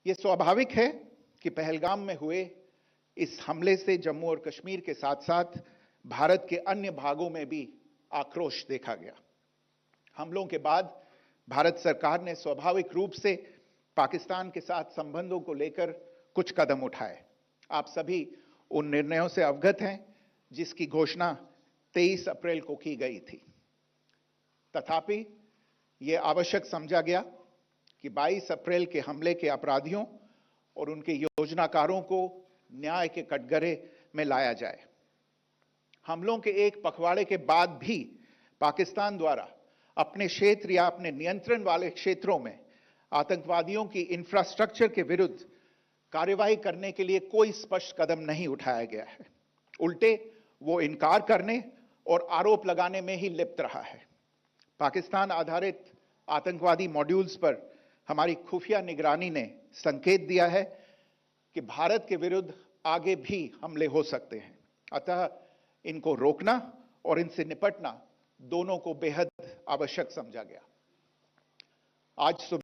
ये स्वाभाविक है कि पहलगाम में हुए इस हमले से जम्मू और कश्मीर के साथ साथ भारत के अन्य भागों में भी आक्रोश देखा गया। हमलों के बाद भारत सरकार ने स्वाभाविक रूप से पाकिस्तान के साथ संबंधों को लेकर कुछ कदम उठाए। आप सभी उन निर्णयों से अवगत हैं जिसकी घोषणा 23 अप्रैल को की गई थी। तथापि यह आवश्यक समझा गया कि 22 अप्रैल के हमले के अपराधियों और उनके योजनाकारों को न्याय के कटघरे में लाया जाए। हमलों के एक पखवाड़े के बाद भी पाकिस्तान द्वारा अपने क्षेत्र या अपने नियंत्रण वाले क्षेत्रों में आतंकवादियों की इंफ्रास्ट्रक्चर के विरुद्ध कार्रवाई करने के लिए कोई स्पष्ट कदम नहीं उठाया गया है। उल्टे वो इनकार करने और आरोप लगाने में ही लिप्त रहा है। पाकिस्तान आधारित आतंकवादी मॉड्यूल्स पर हमारी खुफिया निगरानी ने संकेत दिया है कि भारत के विरुद्ध आगे भी हमले हो सकते हैं। अतः इनको रोकना और इनसे निपटना दोनों को बेहद आवश्यक समझा गया। आज सुबह